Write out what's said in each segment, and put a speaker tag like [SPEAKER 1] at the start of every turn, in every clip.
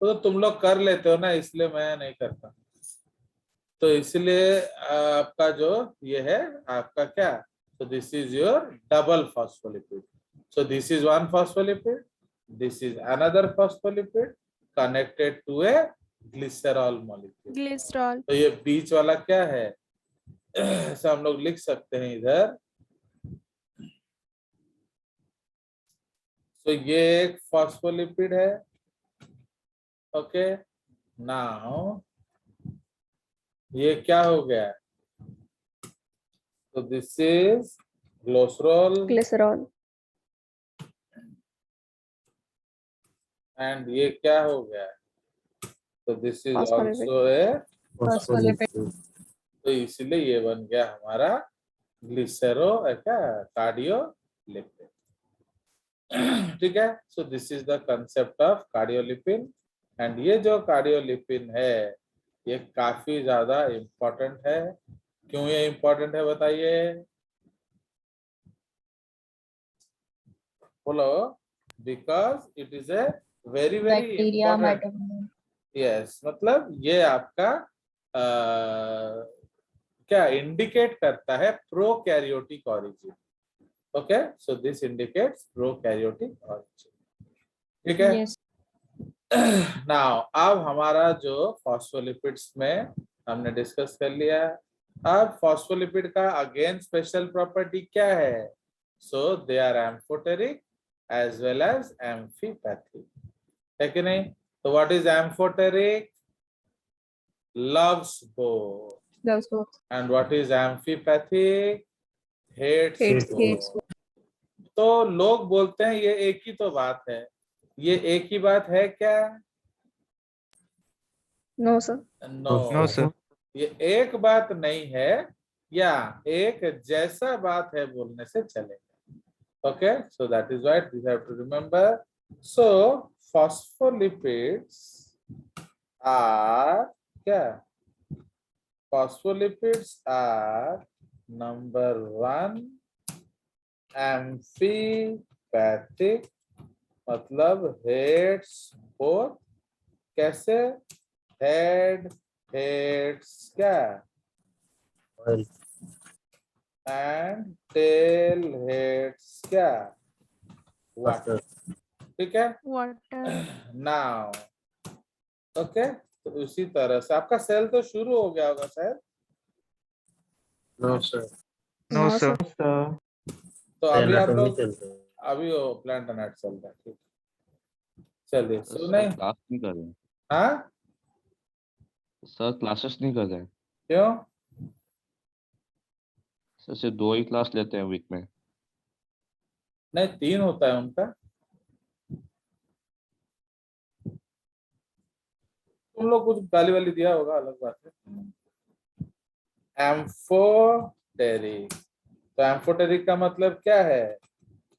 [SPEAKER 1] तो तुम लोग कर लेते हो ना, इसलिए मैं नहीं करता। तो इसलिए आपका जो ये है आपका क्या, so this is your double phospholipid. So this is one phospholipid, this is another phospholipid connected to a glycerol molecule.
[SPEAKER 2] Glycerol.
[SPEAKER 1] तो ये बीच वाला क्या है, ऐसा हम लोग लिख सकते हैं इधर। तो ये एक फॉस्फोलिपिड है, ओके। नाउ ये क्या हो गया, तो this is glycerol
[SPEAKER 3] glycerol.
[SPEAKER 1] And ये क्या हो गया, तो this is
[SPEAKER 3] Phospholipid.
[SPEAKER 1] Also a,
[SPEAKER 3] Phospholipid.
[SPEAKER 1] तो इसलिए ये बन गया हमारा ग्लिसरो क्या, कार्डियोलिपिड। ठीक है। So this is the concept of cardiolipin. And ये जो कार्डियोलिपिन है ये काफी ज्यादा इम्पोर्टेंट है। क्यों ये इम्पोर्टेंट है बताइए, बोलो। Because it is a very very
[SPEAKER 3] bacteria,
[SPEAKER 1] important. Yes, मतलब ये आपका क्या इंडिकेट करता है, prokaryotic origin. Okay, so this indicates prokaryotic origin. ठीक है।
[SPEAKER 3] Yes.
[SPEAKER 1] नाउ अब हमारा जो फॉस्फोलिपिड्स में हमने डिस्कस कर लिया। अब फॉस्फोलिपिड का अगेन स्पेशल प्रॉपर्टी क्या है, so they are amphoteric as well as amphipathic, है कि नहीं। तो what is amphoteric, loves both,
[SPEAKER 3] Those both.
[SPEAKER 1] and what is amphipathic, hates
[SPEAKER 3] Hates
[SPEAKER 1] both. तो लोग बोलते हैं ये एक ही तो बात है, ये एक ही बात है क्या,
[SPEAKER 3] No, sir.
[SPEAKER 1] No
[SPEAKER 4] sir.
[SPEAKER 1] ये एक बात नहीं है, या एक जैसा बात है बोलने से चलेगा। Okay, so that is what we have to remember. So phospholipids are क्या, phospholipids are number one amphipathic, मतलब heads both, कैसे, head heads क्या, and tail heads क्या, water। ठीक है।
[SPEAKER 2] वाटर।
[SPEAKER 1] नाउ ओके, तो उसी तरह से आपका सेल तो शुरू हो गया होगा शायद।
[SPEAKER 4] No, sir.
[SPEAKER 3] No,
[SPEAKER 4] No, sir.
[SPEAKER 1] तो अभी आप लोग अभी वो प्लांट नेट चल रहा है, ठीक। चलिए
[SPEAKER 5] सर
[SPEAKER 1] नहीं,
[SPEAKER 5] क्लास नहीं कर रहे हैं,
[SPEAKER 1] हाँ
[SPEAKER 5] सर क्लासेस नहीं कर रहे हैं,
[SPEAKER 1] क्यों,
[SPEAKER 5] सर सिर्फ 2 ही क्लास लेते हैं वीक में।
[SPEAKER 1] नहीं 3 होता है उनका। तुम लोग कुछ गाली वाली दिया होगा, अलग बात है। एम्फोटेरिक, तो एम्फोटेरिक का मतलब क्या है,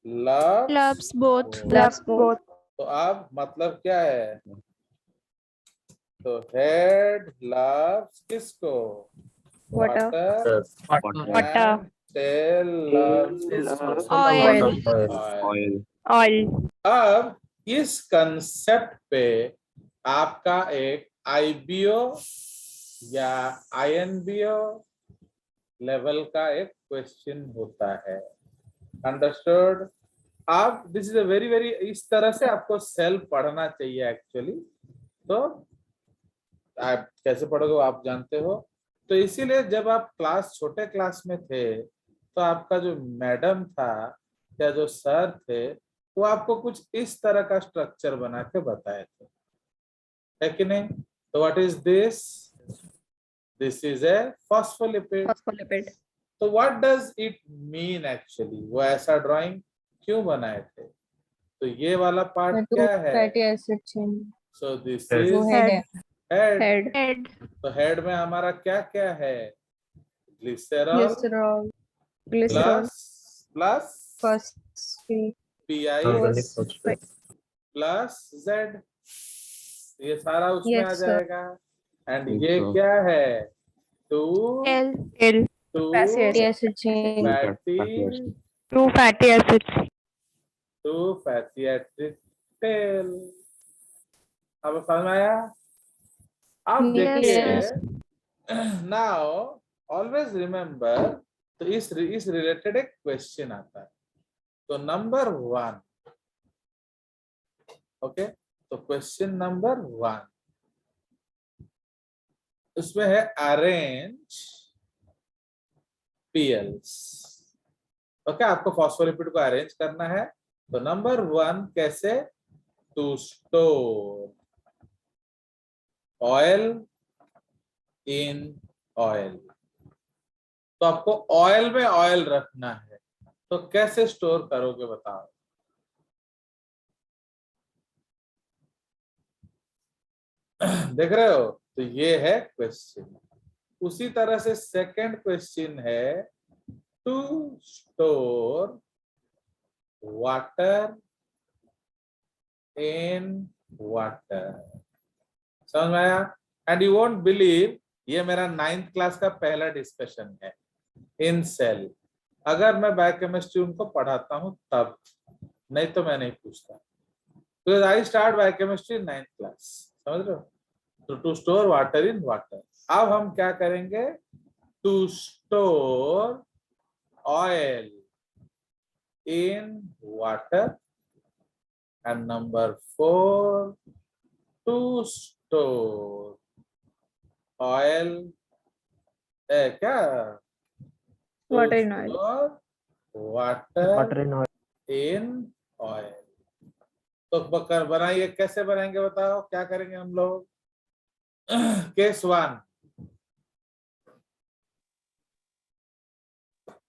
[SPEAKER 2] Loves both.
[SPEAKER 3] Loves both.
[SPEAKER 1] तो अब मतलब क्या है, तो हेड लव्स किसको,
[SPEAKER 3] Water.
[SPEAKER 2] Water.
[SPEAKER 1] टेल लव्स किसको,
[SPEAKER 2] Oil.
[SPEAKER 5] ऑयल।
[SPEAKER 2] Oil.
[SPEAKER 1] अब इस कंसेप्ट पे आपका एक आईबीओ या आईएनबीओ लेवल का एक क्वेश्चन होता है, अंडरस्टूड। आप this is a very very, इस तरह से आपको सेल पढ़ना चाहिए एक्चुअली। तो आप कैसे पढ़ोगे वो आप जानते हो। तो इसीलिए जब आप छोटे क्लास में थे तो आपका जो मैडम था या जो सर थे वो आपको कुछ इस तरह का स्ट्रक्चर बना के बताए थे, है कि नहीं। तो what is this, this is a phospholipid.
[SPEAKER 3] Phospholipid.
[SPEAKER 1] तो what does it mean actually, वो ऐसा ड्राइंग क्यों बनाए थे, तो ये वाला पार्ट
[SPEAKER 3] The two
[SPEAKER 1] क्या है,
[SPEAKER 3] fatty acid chain.
[SPEAKER 1] So this
[SPEAKER 4] Head.
[SPEAKER 3] वो
[SPEAKER 1] इज
[SPEAKER 3] head है.
[SPEAKER 1] हेड।
[SPEAKER 3] Head.
[SPEAKER 2] Head.
[SPEAKER 1] तो हेड में हमारा क्या क्या है, glycerol
[SPEAKER 3] Glycerol. Glycerol.
[SPEAKER 1] Plus
[SPEAKER 3] Phosphate.
[SPEAKER 1] PI
[SPEAKER 3] Phosphate.
[SPEAKER 1] Plus Z, ये सारा उसमें
[SPEAKER 3] Yes,
[SPEAKER 1] आ
[SPEAKER 3] sir.
[SPEAKER 1] जाएगा। एंड
[SPEAKER 5] Yes,
[SPEAKER 1] ये
[SPEAKER 5] sir.
[SPEAKER 1] क्या है, two
[SPEAKER 2] L.
[SPEAKER 3] Fatty acid chain.
[SPEAKER 1] Fatty,
[SPEAKER 2] Two fatty acids.
[SPEAKER 1] Two fatty acid tail. अब समझ में आया? अब
[SPEAKER 2] Yes.
[SPEAKER 1] देखिए, नाउ ऑलवेज रिमेम्बर, तो इस रिलेटेड एक क्वेश्चन आता है। तो नंबर 1, ओके, तो क्वेश्चन नंबर 1 उसमें है अरेंज पीएल्स। ओके, आपको फॉस्फोलिपिड को अरेंज करना है। तो नंबर 1 कैसे? To store oil in oil. तो आपको ऑयल में ऑयल रखना है, तो कैसे स्टोर करोगे बताओ? देख रहे हो? तो ये है क्वेश्चन। उसी तरह से सेकंड क्वेश्चन है to store water in water. समझ में आया? एंड यू वोंट बिलीव, ये मेरा 9th क्लास का पहला डिस्कशन है इन सेल। अगर मैं बायोकेमिस्ट्री उनको पढ़ाता हूं तब, नहीं तो मैं नहीं पूछता, because I start biochemistry 9th class. समझ रहे हो? तो to store water in water. अब हम क्या करेंगे? To store oil in water. And number 4, to store oil, क्या?
[SPEAKER 3] Water in oil.
[SPEAKER 1] Water
[SPEAKER 4] in oil.
[SPEAKER 1] In oil. तो बकर बनाइए, कैसे बनाएंगे बताओ? क्या करेंगे हम लोग? केस 1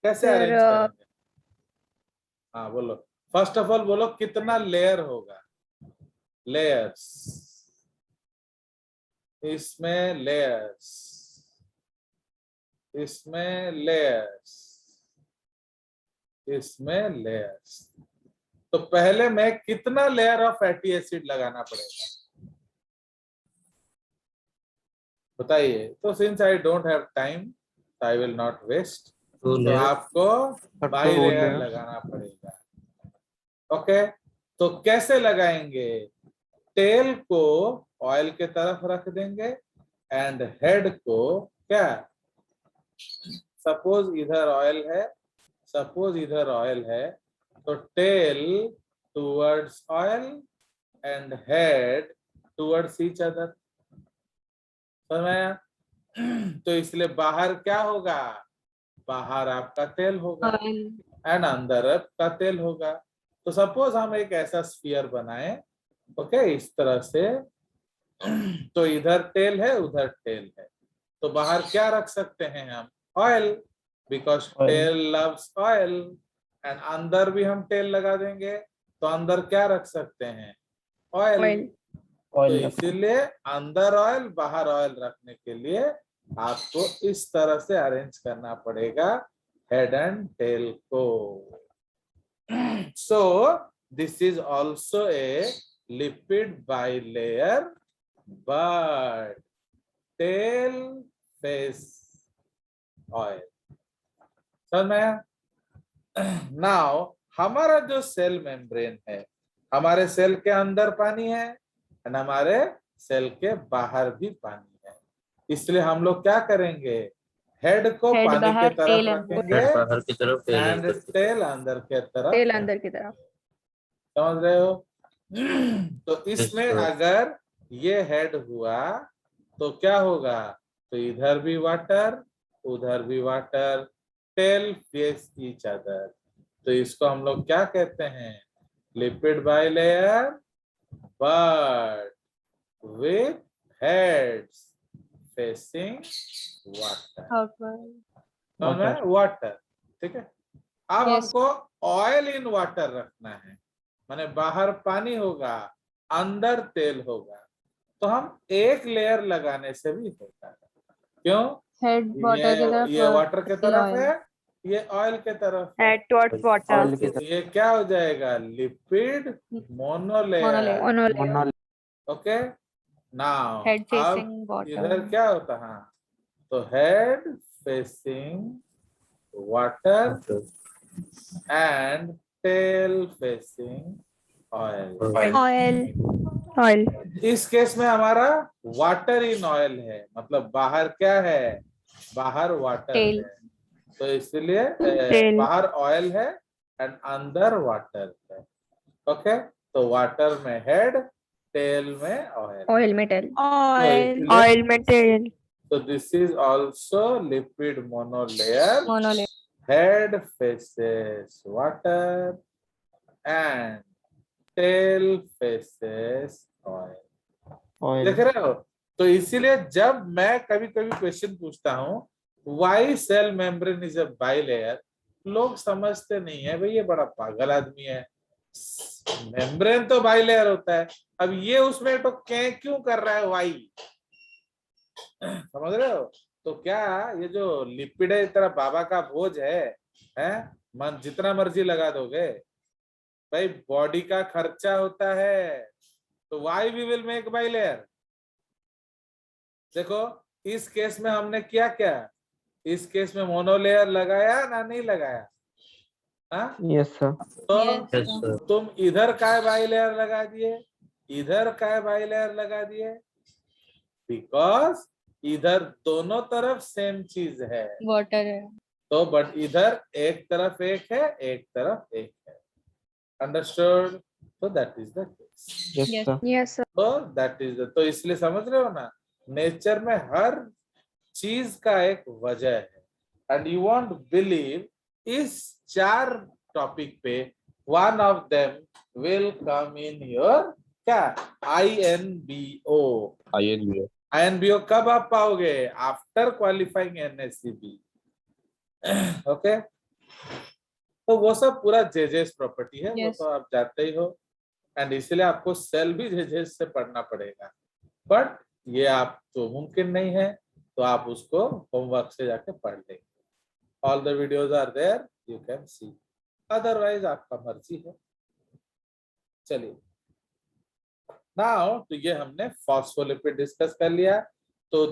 [SPEAKER 1] कैसे
[SPEAKER 3] Sir,
[SPEAKER 1] अरेंज करेंगे? हाँ बोलो, फर्स्ट ऑफ ऑल बोलो कितना लेयर होगा? लेयर्स, इसमें लेयर्स, इसमें लेयर्स, इसमें लेयर्स। तो पहले में कितना लेयर ऑफ फैटी एसिड लगाना पड़ेगा बताइए? तो since I don't have time, I will not waste, तो आपको बाई लेयर लगाना पड़ेगा। ओके, तो कैसे लगाएंगे? टेल को ऑयल के तरफ रख देंगे एंड हेड को क्या? सपोज इधर ऑयल है, सपोज इधर ऑयल है, तो tail towards oil and head towards each other. समझ में आया? तो इसलिए बाहर क्या होगा? बाहर आपका तेल होगा एंड अंदर आपका तेल होगा। तो सपोज हम एक ऐसा स्फीयर बनाए, ओके, इस तरह से, तो इधर तेल है, उधर तेल है, तो बाहर क्या रख सकते हैं हम? Oil, because tail loves oil. And अंदर भी हम तेल लगा देंगे, तो अंदर क्या रख सकते हैं? ऑयल।
[SPEAKER 3] Oil.
[SPEAKER 1] तो इसीलिए अंदर ऑयल बाहर ऑयल रखने के लिए आपको इस तरह से अरेंज करना पड़ेगा हेड एंड टेल को। सो this is also a lipid bilayer but tail face oil। समझ में आया? नाउ हमारा जो सेल मेम्ब्रेन है, हमारे सेल के अंदर पानी है एंड हमारे सेल के बाहर भी पानी है। इसलिए हम लोग क्या करेंगे? हेड को
[SPEAKER 2] Head
[SPEAKER 1] पानी के
[SPEAKER 2] बाहर,
[SPEAKER 1] तरफ
[SPEAKER 2] tail
[SPEAKER 1] रखेंगे
[SPEAKER 4] बाहर की तरफ
[SPEAKER 1] एंड टेल अंदर के तरफ।
[SPEAKER 3] Tail अंदर की तरफ।
[SPEAKER 1] समझ रहे हो? तो इसमें अगर ये हेड हुआ तो क्या होगा? तो इधर भी वाटर, उधर भी water, tail face each other. तो इसको हम लोग क्या कहते हैं? Lipid bilayer but with heads facing water. Water, ठीक है। अब
[SPEAKER 2] Yes.
[SPEAKER 1] हमको ऑयल इन वाटर रखना है, माने बाहर पानी होगा, अंदर तेल होगा, तो हम एक लेयर लगाने से भी होता है। क्यों?
[SPEAKER 2] Head water की तरफ,
[SPEAKER 1] ये वाटर के तरफ
[SPEAKER 2] oil.
[SPEAKER 1] है, ये ऑयल के तरफ है,
[SPEAKER 3] Head towards water.
[SPEAKER 1] तो ये क्या हो जाएगा? Lipid monolayer.
[SPEAKER 3] Monolayer.
[SPEAKER 1] Okay, now
[SPEAKER 2] Head facing
[SPEAKER 1] अब
[SPEAKER 2] water.
[SPEAKER 1] इधर क्या होता है? हाँ, तो head facing water and tail facing oil।
[SPEAKER 2] Oil.
[SPEAKER 3] Oil.
[SPEAKER 1] इस केस में हमारा वाटर इन ऑयल है, मतलब बाहर क्या है, बाहर वाटर
[SPEAKER 2] Tail.
[SPEAKER 1] है, तो इसलिए
[SPEAKER 3] Tail.
[SPEAKER 1] बाहर ऑयल है एंड अंदर वाटर है। ओके, तो वाटर में हेड, टेल में ऑयल।
[SPEAKER 3] Oil में tail.
[SPEAKER 2] Oil.
[SPEAKER 3] Oil में tail.
[SPEAKER 1] So this is also lipid monolayer.
[SPEAKER 2] Monolayer.
[SPEAKER 1] Head faces water and tail faces oil. देख रहे हो? तो इसीलिए जब मैं कभी कभी क्वेश्चन पूछता हूँ why cell membrane is a bilayer, लोग समझते नहीं है भाई ये बड़ा पागल आदमी है, मेम्ब्रेन तो बाइलेयर होता है, अब ये उसमें तो क्यों कर रहा है वाई, समझ रहे हो? तो क्या ये जो लिपिड है तेरा बाबा का बोझ है मन जितना मर्जी लगा दोगे भाई, बॉडी का खर्चा होता है, तो why we will make bilayer. देखो इस केस में हमने किया क्या, इस केस में मोनोलेयर लगाया ना नहीं लगाया? हाँ
[SPEAKER 4] यस सर।
[SPEAKER 1] तो
[SPEAKER 2] Yes,
[SPEAKER 4] यस
[SPEAKER 2] sir.
[SPEAKER 4] सर।
[SPEAKER 1] तुम इधर काय बाइलेयर लगा दिए, इधर काय बाइलेयर लगा दिए, बिकॉज इधर दोनों तरफ सेम चीज है,
[SPEAKER 2] Water है.
[SPEAKER 1] तो बट इधर एक तरफ एक है, एक तरफ एक है। अंडरस्टूड? तो that is the case.
[SPEAKER 4] Yes
[SPEAKER 2] Yes.
[SPEAKER 4] Sir.
[SPEAKER 3] Yes, sir.
[SPEAKER 1] तो दैट इज तो इसलिए समझ रहे हो ना, नेचर में हर चीज का एक वजह है, एंड यू वॉन्ट बिलीव इस 4 टॉपिक पे one of them will come in your क्या, INBO।
[SPEAKER 5] INBO।
[SPEAKER 1] INBO कब आप पाओगे? After qualifying NSCB। ओके, तो वो सब पूरा जेजेस प्रॉपर्टी है, वो
[SPEAKER 2] Yes.
[SPEAKER 1] तो आप जानते ही हो, एंड इसलिए आपको सेल भी जेजेस से पढ़ना पड़ेगा, बट ये आप तो मुमकिन नहीं है, तो आप उसको होमवर्क से जाके पढ़ लेंगे। All the videos are there, you can see, otherwise आपका मर्जी है। चलिए नाउ, तो ये हमने फॉस्फोलिपिड डिस्कस कर लिया। तो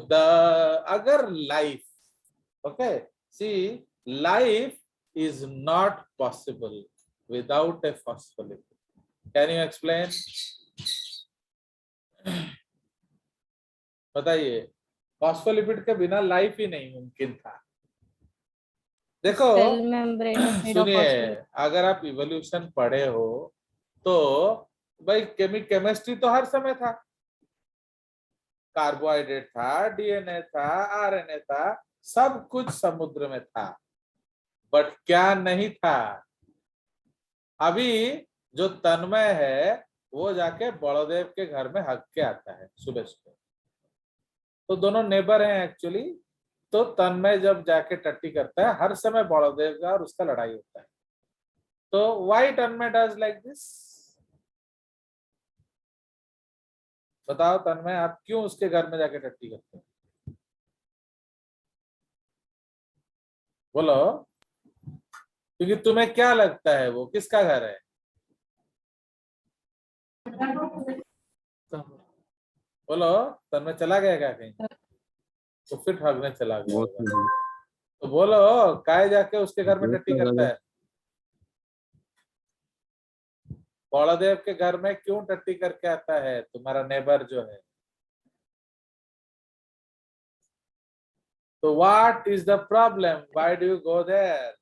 [SPEAKER 1] अगर life, okay see, life is not possible without a phospholipid, can you explain? बताइए, फॉस्फोलिपिड के बिना लाइफ ही नहीं मुमकिन था। देखो
[SPEAKER 2] Cell membrane is made of
[SPEAKER 1] सुनिए,
[SPEAKER 2] phosphorus.
[SPEAKER 1] अगर आप इवोल्यूशन पढ़े हो तो भाई केमिस्ट्री तो हर समय था, कार्बोहाइड्रेट था, DNA था, RNA था, सब कुछ समुद्र में था, बट क्या नहीं था? अभी जो तन्मय है वो जाके बड़ोदेव के घर में हक के आता है सुबह सुबह, तो दोनों नेबर हैं एक्चुअली, तो तन्मय जब जाके टट्टी करता है हर समय बड़ोदेव का और उसका लड़ाई होता है, तो why Tanmay does like this? बताओ तन्मय, आप क्यों उसके घर में जाके टट्टी करते हैं? बोलो, क्योंकि तुम्हें क्या लगता है वो किसका घर है? बोलो, तन्मय चला गया क्या कहीं? तो फिर भागने चला गया
[SPEAKER 5] वो
[SPEAKER 1] होगा। तो बोलो, काय जाके उसके घर में टट्टी करता है? बड़ोदेव के घर में क्यों टट्टी करके आता है तुम्हारा नेबर जो है? तो what is the problem, why do you go there?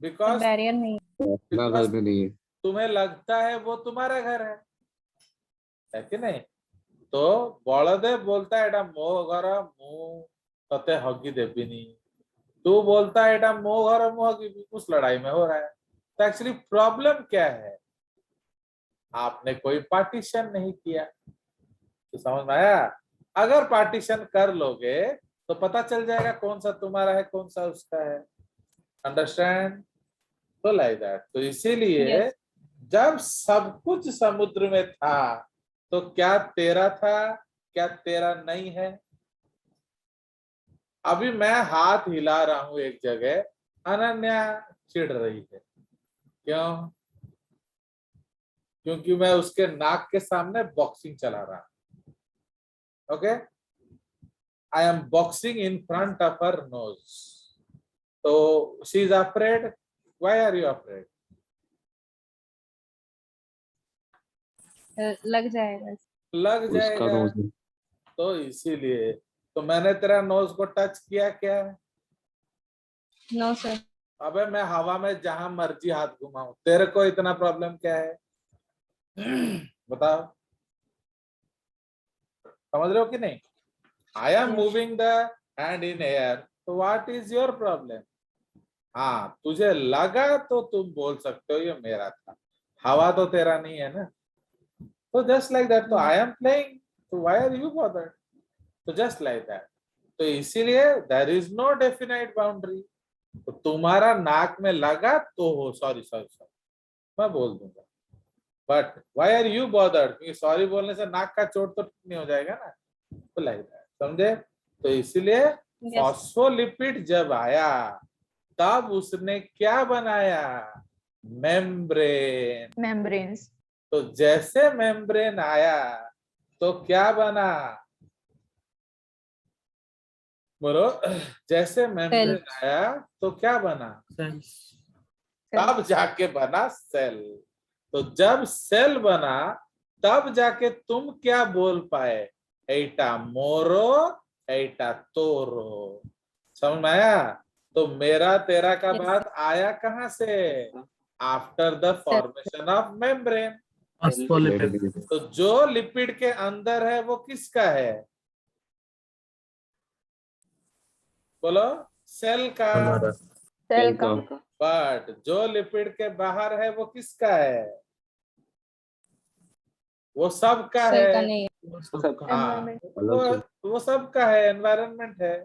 [SPEAKER 1] Because
[SPEAKER 2] Barrier नहीं.
[SPEAKER 5] अपना घर में नहीं है।
[SPEAKER 1] तुम्हें लगता है वो तुम्हारा घर है कि नहीं? तो बड़ोदेव बोलता है एटा मो घर मु तते हगी देबिनी, तू बोलता है एटा मो घर मु हगी, उस लड़ाई में हो रहा है। तो एक्चुअली प्रॉब्लम क्या है, आपने कोई पार्टीशन नहीं किया। तो समझ में आया? अगर पार्टीशन कर लोगे तो पता चल जाएगा कौन सा तुम्हारा है कौन सा उसका है। अंडरस्टैंड? तो लाइक दैट। तो इसीलिए
[SPEAKER 2] Yes.
[SPEAKER 1] जब सब कुछ समुद्र में था तो क्या तेरा था, क्या तेरा नहीं है? अभी मैं हाथ हिला रहा हूं एक जगह, अनन्या चिढ़ रही है, क्यों? क्योंकि मैं उसके नाक के सामने बॉक्सिंग चला रहा हूं। Okay, I am boxing in front of her nose, तो she is afraid. Why are you afraid?
[SPEAKER 2] लग जाएगा।
[SPEAKER 1] लग
[SPEAKER 5] उसका
[SPEAKER 1] जाएगा।
[SPEAKER 5] नोज
[SPEAKER 1] तो इसीलिए तो मैंने तेरा नोज को टच किया क्या?
[SPEAKER 2] No sir.
[SPEAKER 1] अबे मैं हवा में जहां मर्जी हाथ घुमाऊं, तेरे को इतना प्रॉब्लम क्या है? बताओ, समझ रहे हो कि नहीं? I am
[SPEAKER 2] Yes.
[SPEAKER 1] Moving the hand in air, तो व्हाट इज योर प्रॉब्लम? हाँ, तुझे लगा तो तुम बोल सकते हो ये मेरा था, हवा तो तेरा नहीं है ना। तो जस्ट लाइक दैट, तो आई एम प्लेइंग, तो व्हाई आर यू बॉदर्ड? तो जस्ट लाइक दैट, तो इसीलिए there is no definite boundary. तो तुम्हारा नाक में लगा तो हो, सॉरी सॉरी सॉरी मैं बोल दूंगा, but why are you bothered? क्योंकि सॉरी बोलने से नाक का चोट तो ठीक नहीं हो जाएगा ना, तो लाइक दैट, समझे? तो इसीलिए
[SPEAKER 2] Yes.
[SPEAKER 1] फॉस्फोलिपिड जब आया तब उसने क्या बनाया? मेम्ब्रेन।
[SPEAKER 3] Membranes.
[SPEAKER 1] तो जैसे मेम्ब्रेन आया तो क्या बना? बोलो, जैसे मेम्ब्रेन आया तो क्या बना? तब जाके बना सेल। तो जब सेल बना तब जाके तुम क्या बोल पाए? एटा मोरो, एटा तोरो। समझ में आया? तो मेरा तेरा का
[SPEAKER 2] Yes.
[SPEAKER 1] बात आया कहां से? After the formation of membrane. तो जो लिपिड के अंदर है वो किसका है? बोलो, सेल का।
[SPEAKER 3] Cell
[SPEAKER 5] का
[SPEAKER 3] का.
[SPEAKER 1] बट जो लिपिड के बाहर है वो किसका है? वो सबका
[SPEAKER 2] सेल का
[SPEAKER 1] है।
[SPEAKER 2] नहीं है।
[SPEAKER 1] हाँ,
[SPEAKER 3] Environment.
[SPEAKER 1] वो सबका है, एनवायरनमेंट है।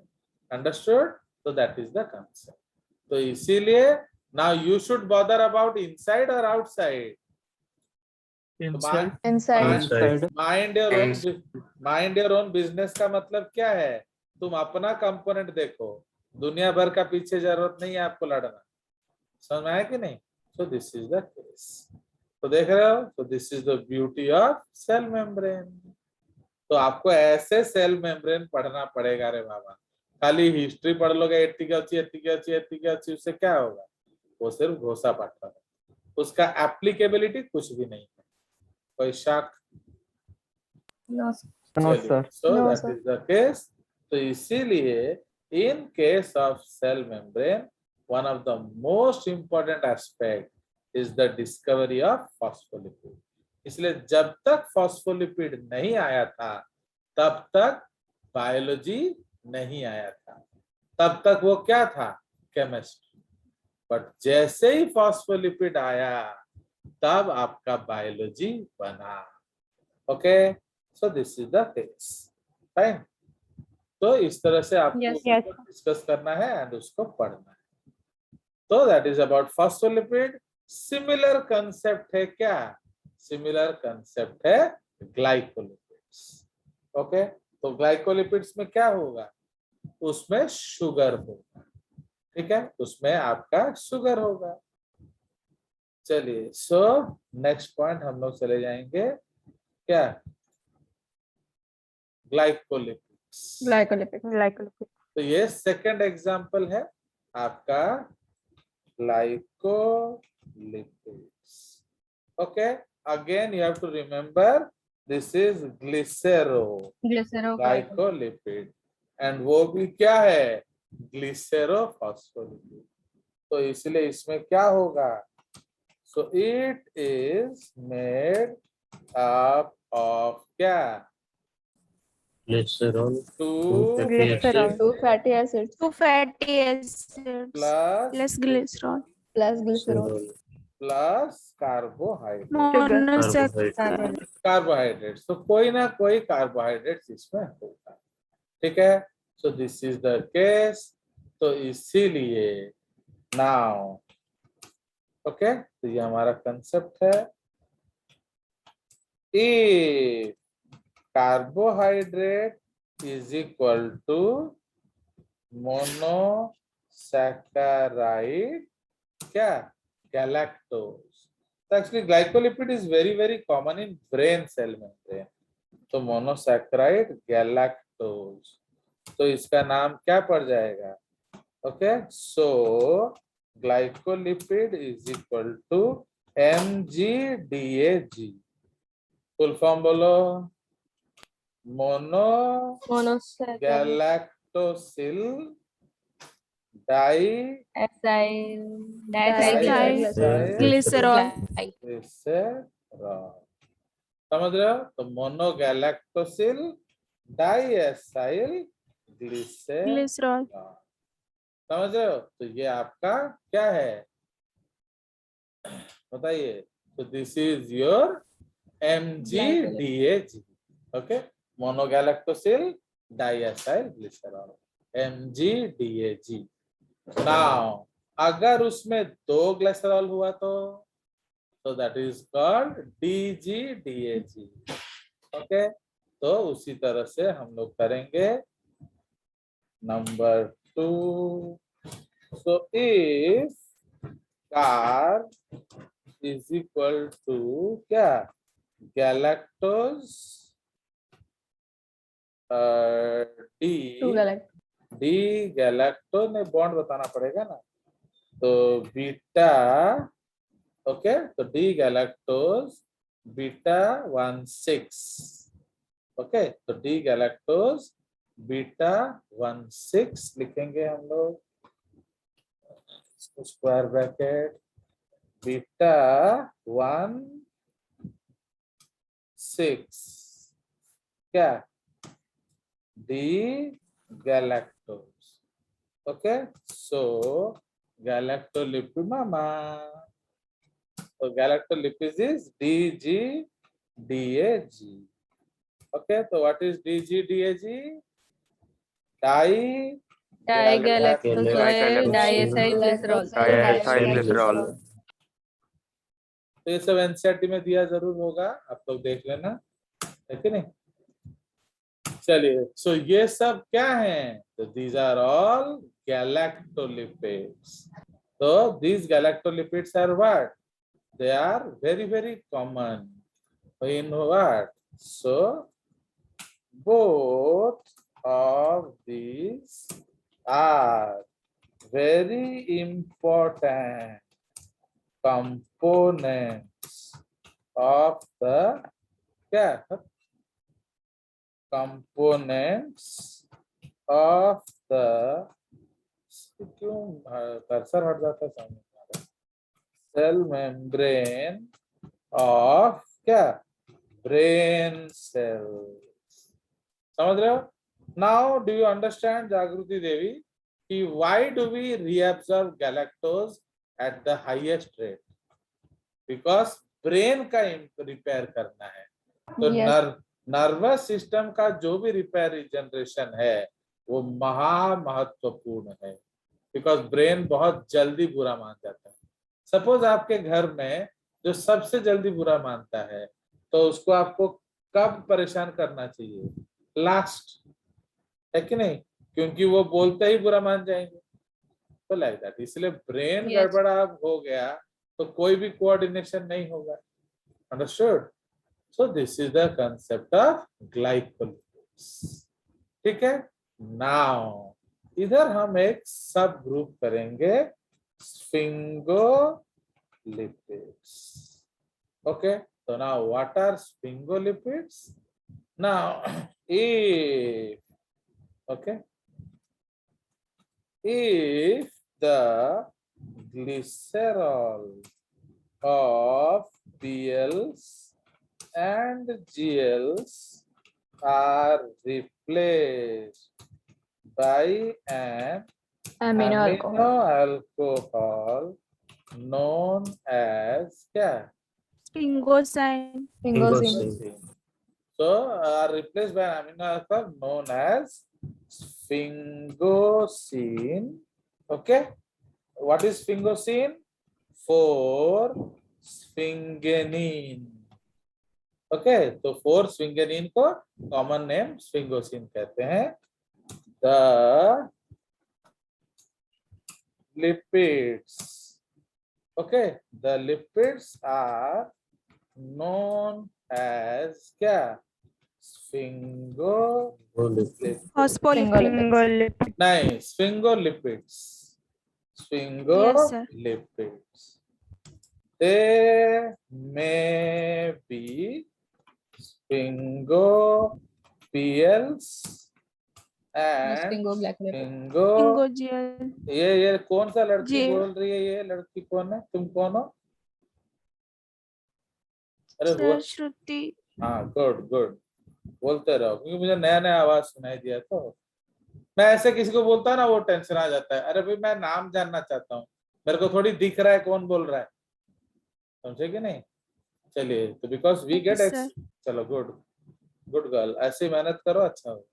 [SPEAKER 1] अंडरस्टूड? तो दैट इज द कंसेप्ट। तो इसीलिए now you should bother about inside और outside.
[SPEAKER 3] Inside.
[SPEAKER 1] Mind your own business का मतलब क्या है? तुम अपना कंपोनेंट देखो, दुनिया भर का पीछे जरूरत नहीं है आपको लड़ना। समझ में आया कि नहीं? So this is the case. तो देख रहे हो, तो this is the beauty of cell membrane. तो आपको ऐसे सेल मेम्ब्रेन पढ़ना पड़ेगा रे बाबा। खाली हिस्ट्री पढ़ लोगे, उससे क्या होगा? वो सिर्फ घोषा पाठा है, उसका एप्लीकेबिलिटी कुछ भी नहीं है। कोई शक?
[SPEAKER 2] No sir.
[SPEAKER 4] No, sir.
[SPEAKER 1] So
[SPEAKER 3] No,
[SPEAKER 1] that
[SPEAKER 3] sir.
[SPEAKER 1] Is the case. तो इसीलिए in case of cell membrane one of the most important aspect is the discovery of phospholipid. इसलिए जब तक फॉस्फोलिपिड नहीं आया था तब तक बायोलॉजी नहीं आया था, तब तक वो क्या था? केमिस्ट्री। बट जैसे ही फॉस्फोलिपिड आया तब आपका बायोलॉजी बना। Okay, so this is the case, fine. तो इस तरह से आपको
[SPEAKER 2] Yes.
[SPEAKER 3] Yes.
[SPEAKER 1] डिस्कस करना है एंड उसको पढ़ना है। तो that is about phospholipid. Similar concept है क्या? सिमिलर कंसेप्ट है ग्लाइकोलिपिड्स। ओके, तो ग्लाइकोलिपिड्स में क्या होगा? उसमें शुगर होगा, ठीक है, उसमें आपका शुगर होगा। चलिए, सो नेक्स्ट पॉइंट हम लोग चले जाएंगे क्या? ग्लाइकोलिपिड्स।
[SPEAKER 3] Glycolipid.
[SPEAKER 1] तो ये सेकंड एग्जांपल है आपका glycolipids. Okay, again you have to remember this is glycero
[SPEAKER 2] glycero
[SPEAKER 1] glycolipid, and वो भी क्या है? ग्लिसरोफॉस्फोलिपिड। तो इसलिए इसमें क्या होगा? So it is made up of क्या?
[SPEAKER 4] Glycerol.
[SPEAKER 1] Two
[SPEAKER 3] Glycerol. 2 fatty acids
[SPEAKER 6] Two fatty acids
[SPEAKER 1] plus
[SPEAKER 6] plus glycerol.
[SPEAKER 3] plus glycerol.
[SPEAKER 1] Plus carbohydrate.
[SPEAKER 6] Monosaccharide.
[SPEAKER 1] Carbohydrates, तो कोई ना कोई कार्बोहाइड्रेट्स इसमें होगा, ठीक है। So this is the case. तो इसीलिए नाउ ओके, तो ये हमारा कंसेप्ट है। If carbohydrate is equal to monosaccharide क्या? गैलेक्टोज। तो actually glycolipid is very very common in brain cell membrane. तो मोनोसैकेराइड गैलेक्टोज, तो इसका नाम क्या पड़ जाएगा? Okay, so glycolipid is equal to MgDAG। Full form बोलो। Mono
[SPEAKER 2] Monosaccharide.
[SPEAKER 1] Galactosyl di
[SPEAKER 2] Acyl.
[SPEAKER 6] Diacyl.
[SPEAKER 2] Diacyl.
[SPEAKER 6] Glycerol.
[SPEAKER 1] Glycerol. समझ रहे हो? तो mono galactosyl diacyl glycerol.
[SPEAKER 6] Glycerol.
[SPEAKER 1] समझ रहे हो? तो ये आपका क्या है बताइए? तो this is your MgDAG. Okay, monogalactosyl diacyl glycerol, MgDAG। Now अगर उसमें 2 ग्लिसरॉल हुआ तो that is called DgDAG। Okay, तो उसी तरह से हम लोग करेंगे number 2। So if car is equal to क्या? Galactose
[SPEAKER 3] Two galactose.
[SPEAKER 1] D galactose में बॉन्ड बताना पड़ेगा ना, तो बीटा। ओके, तो डी गैलेक्टोज बीटा 1,6। ओके, तो डी गैलेक्टोज बीटा 1,6 लिखेंगे हम लोग, स्क्वायर ब्रैकेट बीटा 1,6 क्या? D galactose. Okay, so galactolipid मामा, तो गैलेक्टोलिपिड इज DgDAG। ओके, तो what is DgDAG? Di
[SPEAKER 2] Digalactosyl diacyl glycerol.
[SPEAKER 4] Diacylglycerol.
[SPEAKER 1] तो ये सब एनसीईआरटी में दिया जरूर होगा, आप लोग देख लेना, है कि नहीं? चलिए, सो ये सब क्या है? तो दीज आर ऑल गैलेक्टोलिपिड्स। तो these galactolipids are what? They are very very common in what? So both of these are very important components of the components of the क्यों कर्सर हट जाता है सामने? सेल मेम्ब्रेन ऑफ क्या? Brain cells. समझ रहे हो? Now do you understand Jagriti Devi कि why do we reabsorb galactose at the highest rate? Because brain का रिपेयर करना है। तो
[SPEAKER 3] Yes.
[SPEAKER 1] नर्वस सिस्टम का जो भी रिपेयर रिजनरेशन है वो महा महत्वपूर्ण है, बिकॉज ब्रेन बहुत जल्दी बुरा मान जाता है। सपोज आपके घर में जो सबसे जल्दी बुरा मानता है, तो उसको आपको कब परेशान करना चाहिए? लास्ट, है कि नहीं? क्योंकि वो बोलते ही बुरा मान जाएंगे। तो लाइक दैट, इसलिए ब्रेन
[SPEAKER 2] Yes.
[SPEAKER 1] गड़बड़ा हो गया तो कोई भी कोऑर्डिनेशन नहीं होगा। Understood? So this is the concept of glycolipids. ठीक है, नाउ इधर हम एक सब ग्रुप करेंगे, स्फिंगोलिपिड्स। ओके, तो now what are sphingolipids? Now if okay, if the glycerol of Bls and Gls are replaced by an
[SPEAKER 3] Amino alcohol.
[SPEAKER 1] alcohol known as क्या?
[SPEAKER 6] Sphingosine.
[SPEAKER 3] Sphingosine.
[SPEAKER 1] So are replaced by an amino alcohol known as sphingosine. Okay, what is sphingosine? 4-sphingenine. Okay, तो 4-sphingenine को common name sphingosine कहते हैं। The lipids, okay, the lipids are known as क्या? Sphingolipids.
[SPEAKER 6] Phospholipid.
[SPEAKER 1] नहीं, sphingolipids.
[SPEAKER 6] Yes, sir.
[SPEAKER 1] Sphingolipids. They may be sphingopels and
[SPEAKER 2] Sphingoglycolipid.
[SPEAKER 1] sphingो
[SPEAKER 6] Sphingogel.
[SPEAKER 1] ये कौन सा लड़की
[SPEAKER 6] जी।
[SPEAKER 1] बोल रही है? ये लड़की कौन है? तुम कौन हो? अरे वो,
[SPEAKER 6] सर श्रुति।
[SPEAKER 1] हाँ गुड गुड, बोलते रहो क्योंकि मुझे नया नया आवाज सुनाई दिया तो मैं ऐसे किसी को बोलता ना वो टेंशन आ जाता है। अरे भाई मैं नाम जानना चाहता हूँ, मेरे को थोड़ी दिख रहा है कौन बोल रहा है, समझे कि नहीं? चलिए, तो बिकॉज वी गेट
[SPEAKER 6] सर।
[SPEAKER 1] चलो गुड गुड गर्ल, ऐसी मेहनत करो, अच्छा हो।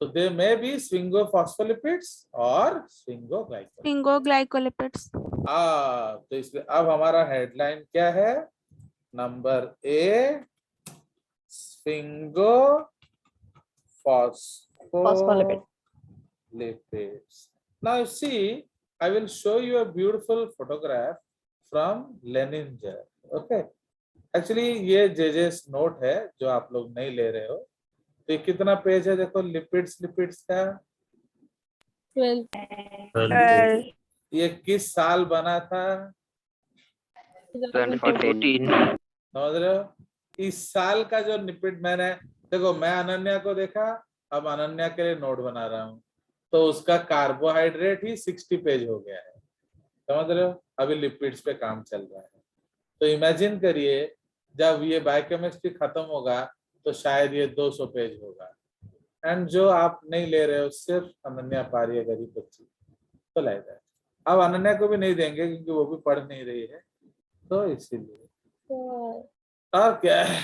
[SPEAKER 1] So they may be sphingophospholipid और sphingoglycolipids.
[SPEAKER 6] Sphingoglycolipids.
[SPEAKER 1] तो इसलिए अब हमारा हेडलाइन क्या है? Number A, sphingophospholipid. Now you see, I will show you a beautiful photograph from Leninger. Okay. Actually ये जेजेस नोट है जो आप लोग नहीं ले रहे हो। तो ये कितना पेज है? देखो लिपिड्स का
[SPEAKER 2] 12.
[SPEAKER 1] ये किस साल बना था?
[SPEAKER 2] 2014.
[SPEAKER 1] समझ रहे हो? इस साल का जो लिपिड मैंने, देखो मैं अनन्या को देखा, अब अनन्या के लिए नोट बना रहा हूँ, तो उसका कार्बोहाइड्रेट ही 60 पेज हो गया है। समझ रहे हो? अभी लिपिड्स पे काम चल रहा है। तो इमेजिन करिए जब ये बायोकेमिस्ट्री खत्म होगा तो शायद ये 200 पेज होगा। एंड जो आप नहीं ले रहे हो सिर्फ अनन्या पारी है, गरीब बच्ची, तो ले जाए। अब अनन्या को भी नहीं देंगे क्योंकि वो भी पढ़ नहीं रही है, तो इसीलिए। और क्या है,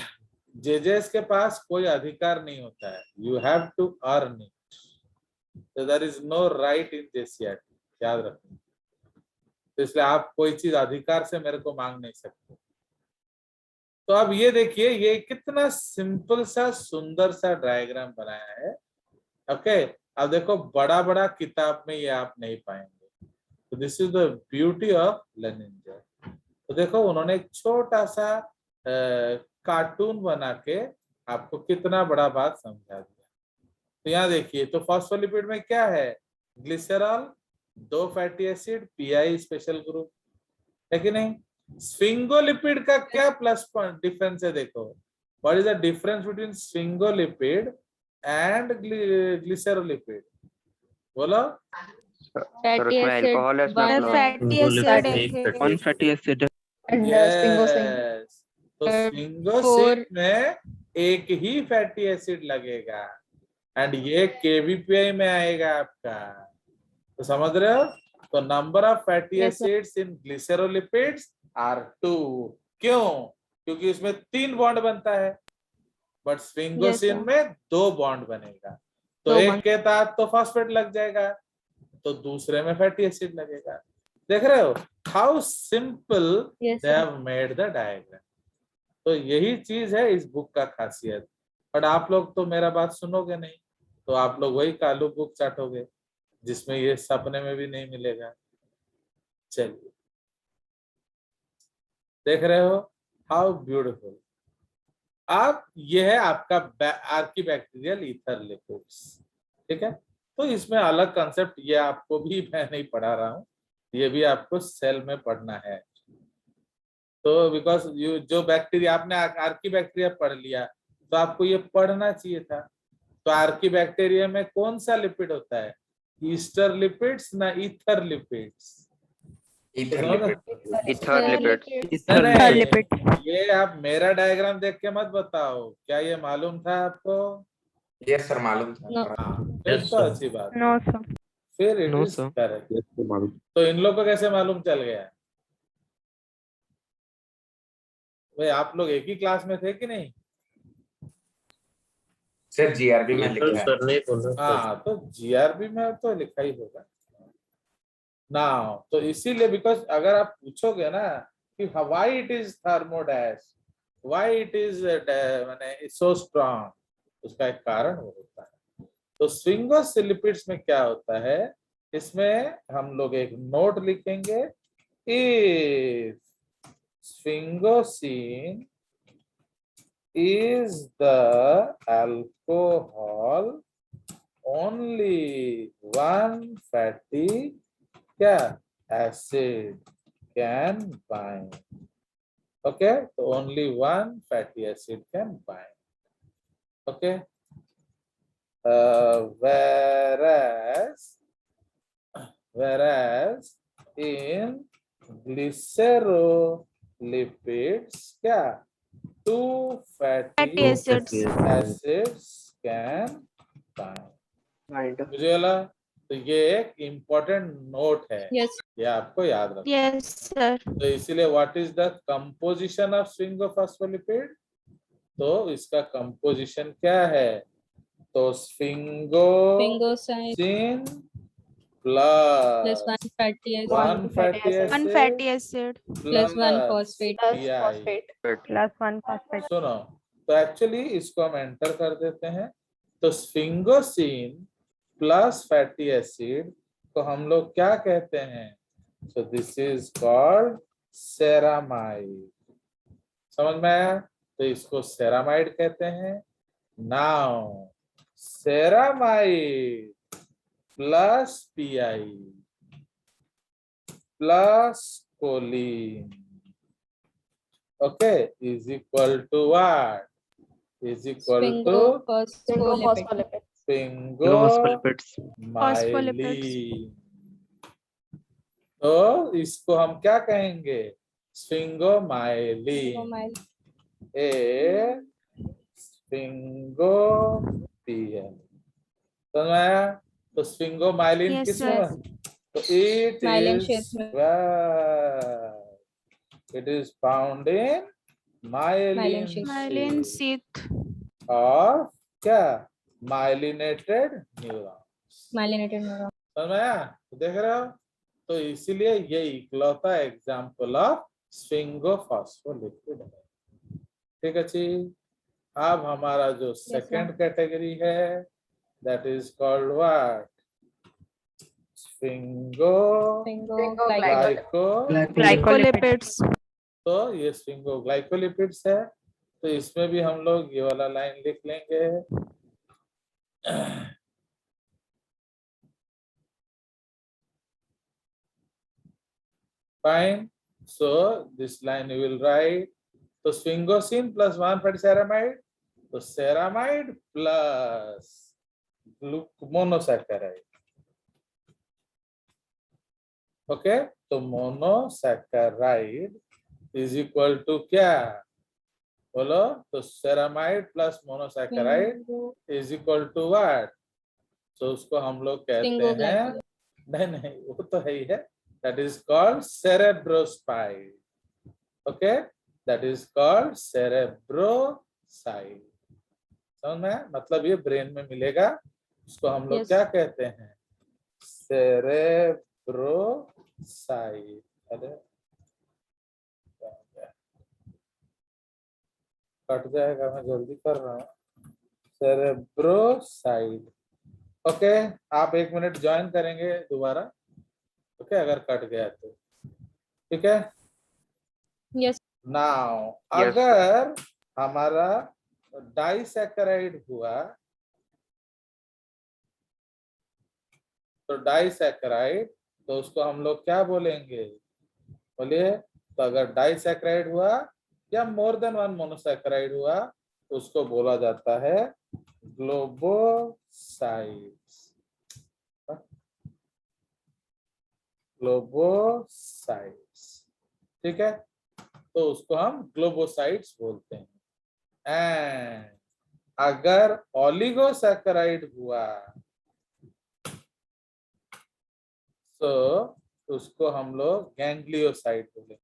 [SPEAKER 1] जेजेस के पास कोई अधिकार नहीं होता है, you have to earn it, so there is no right in JCRT, याद रखना। तो इसलिए आप कोई चीज अधिकार से मेरे को मांग नहीं सकते। तो अब ये देखिए ये कितना सिंपल सा सुंदर सा डायग्राम बनाया है। ओके, अब देखो बड़ा बड़ा किताब में ये आप नहीं पाएंगे। तो this is the beauty of Lehninger. तो देखो उन्होंने एक छोटा सा कार्टून बना के आपको कितना बड़ा बात समझा दिया। तो यहाँ देखिए, तो फॉस्फोलिपिड में क्या है? Glycerol, 2 fatty acid, pi special group, है कि नहीं? स्फिंगोलिपिड का क्या प्लस पॉइंट डिफरेंस है? देखो, what is the difference between sphingolipid and glycerolipid? बोलो।
[SPEAKER 2] Fatty acid,
[SPEAKER 6] One fatty acid.
[SPEAKER 2] and
[SPEAKER 1] Yes. तो
[SPEAKER 2] four-
[SPEAKER 1] स्फिंगोसिन में एक ही फैटी एसिड लगेगा एंड ये केवीपीआई में आएगा आपका। तो समझ रहे हो? तो number of fatty
[SPEAKER 2] Yes, sir.
[SPEAKER 1] Acids in glycerolipids are 2। क्यों? क्योंकि इसमें 3 बॉन्ड बनता है, बट स्फिंगोसिन
[SPEAKER 6] Yes, sir.
[SPEAKER 1] में 2 बॉन्ड बनेगा। तो
[SPEAKER 2] दो
[SPEAKER 1] एक
[SPEAKER 2] bond.
[SPEAKER 1] के साथ तो फॉस्फेट लग जाएगा, तो दूसरे में फैटी एसिड लगेगा। देख रहे हो how simple
[SPEAKER 2] Yes,
[SPEAKER 1] they
[SPEAKER 2] sir.
[SPEAKER 1] Have made the diagram. तो यही चीज है इस बुक का खासियत। बट आप लोग तो मेरा बात सुनोगे नहीं, तो आप लोग वही कालू बुक चाटोगे जिसमें ये सपने में भी नहीं मिलेगा। चलिए, देख रहे हो हाउ ब्यूटीफुल। अब ये है आपका आर्कीबैक्टीरियल ईथर लिपिड्स, ठीक है? तो इसमें अलग कंसेप्ट ये आपको भी मैं नहीं पढ़ा रहा हूँ, ये भी आपको सेल में पढ़ना है। तो बिकॉज यू जो बैक्टीरिया आपने आर्कीबैक्टीरिया पढ़ लिया, तो आपको ये पढ़ना चाहिए था। तो आर्कीबैक्टीरिया में कौन सा लिपिड होता है? ईस्टर लिपिड्स ना ईथर लिपिड्स?
[SPEAKER 6] Ether lipid.
[SPEAKER 1] ये आप मेरा डायग्राम देख के मत बताओ, क्या ये मालूम था आपको?
[SPEAKER 7] यस सर, मालूम था।
[SPEAKER 2] No.
[SPEAKER 1] हाँ, फिर तो अच्छी बात।
[SPEAKER 6] No, sir.
[SPEAKER 1] फिर it
[SPEAKER 4] No,
[SPEAKER 1] is
[SPEAKER 4] sir.
[SPEAKER 1] Correct.
[SPEAKER 5] Yes, तो मालूम।
[SPEAKER 1] तो इन लोग को कैसे मालूम चल गया? भाई आप लोग एक ही क्लास में थे कि नहीं?
[SPEAKER 7] सर जीआरबी में लिखा है।
[SPEAKER 4] सर नहीं बोल रहा।
[SPEAKER 1] हाँ, तो जीआरबी में तो लिखा ही होगा ना। तो इसीलिए बिकॉज अगर आप पूछोगे ना कि व्हाई इट इज थर्मोडैश, व्हाई इट इज माने सो स्ट्रांग, उसका एक कारण वो होता है। तो स्फिंगोलिपिड्स में क्या होता है, इसमें हम लोग एक नोट लिखेंगे, if sphingosine is the alcohol only one fatty क्या acid can bind, Okay, so only one fatty acid can bind. Okay, whereas in glycerolipids क्या two fatty
[SPEAKER 6] Fatty acids.
[SPEAKER 1] acids can bind.
[SPEAKER 2] Bind.
[SPEAKER 1] मुझे लगा तो ये एक important note है,
[SPEAKER 3] Yes.
[SPEAKER 1] ये आपको याद रखना।
[SPEAKER 6] Yes, sir.
[SPEAKER 1] तो इसीलिए what is the composition of sphingophospholipid, तो इसका कंपोजिशन क्या है, तो
[SPEAKER 3] Sphingosine
[SPEAKER 1] sphingosine
[SPEAKER 3] plus
[SPEAKER 1] plus
[SPEAKER 3] one fatty acid
[SPEAKER 1] one fatty
[SPEAKER 6] One
[SPEAKER 1] acid
[SPEAKER 6] fatty acid.
[SPEAKER 3] plus one phosphate.
[SPEAKER 1] PI।
[SPEAKER 6] Plus one phosphate.
[SPEAKER 1] सुनो, तो एक्चुअली इसको हम एंटर कर देते हैं, तो स्फिंगोसिन प्लस फैटी एसिड को हम लोग क्या कहते हैं, सो दिस इज कॉल्ड सेरामाइड। समझ में आया, तो इसको सेरामाइड कहते हैं। Now ceramide plus PI plus choline, okay, is equal to what, is equal to
[SPEAKER 3] Sphingophospholipid.
[SPEAKER 6] Phospholipids.
[SPEAKER 1] sphingomyelin। तो इसको हम क्या कहेंगे, स्फिंगोमाइलिन, ए स्फिंगोपियन। समझ में आया, तो स्फिंगोमाइलिन
[SPEAKER 6] Yes,
[SPEAKER 1] किस
[SPEAKER 6] sir.
[SPEAKER 1] में, तो इट
[SPEAKER 3] Myelin
[SPEAKER 1] इज
[SPEAKER 3] shape में।
[SPEAKER 1] It is found in
[SPEAKER 3] Myelin
[SPEAKER 1] myelin
[SPEAKER 3] sheath।
[SPEAKER 6] Myelin sheath.
[SPEAKER 1] और क्या, माइलिनेटेड न्यूरॉन।
[SPEAKER 3] Myelinated neuron.
[SPEAKER 1] समझ में आया, तो देख रहे हो, तो इसीलिए ये इकलौता एग्जाम्पल ऑफ स्फिंगोफॉस्फोलिपिड है। ठीक है जी, अब हमारा जो सेकंड कैटेगरी है that is called what,
[SPEAKER 6] Glycolipids.
[SPEAKER 1] तो ये स्फिंगोग्लाइकोलिपिड्स है, तो इसमें भी हम लोग ये वाला लाइन लिख लेंगे, fine, so this line you will write, तो sphingosine plus one fatty ceramide, तो सेरामाइड प्लस मोनोसैकेराइड। ओके, तो मोनोसैकेराइड इज इक्वल टू क्या, बोलो, तो ceramide plus monosaccharide is equal to what, तो उसको हम लोग कहते हैं, नहीं वो तो है ही है, that is called cerebroside, okay, that is called cerebroside। समझ में, मतलब ये ब्रेन में मिलेगा, उसको हम लोग क्या कहते हैं, cerebroside। अरे कट जाएगा, मैं जल्दी कर रहा हूँ, cerebroside। ओके, आप 1 मिनट ज्वाइन करेंगे दोबारा, ओके, अगर कट गया तो, ठीक है।
[SPEAKER 3] Yes.
[SPEAKER 1] Now
[SPEAKER 2] Yes.
[SPEAKER 1] अगर हमारा डाइसैकेराइड हुआ, तो डाइसैकेराइड, तो उसको हम लोग क्या बोलेंगे, बोलिए, तो अगर डाइसैकेराइड हुआ या मोर देन वन मोनोसैकेराइड हुआ, तो उसको बोला जाता है ग्लोबोसाइड्स। ग्लोबोसाइड्स, ठीक है, तो उसको हम ग्लोबोसाइड्स बोलते हैं। एंड अगर ओलिगोसैकेराइड हुआ, तो उसको हम लोग गैंग्लियोसाइड बोलेंगे।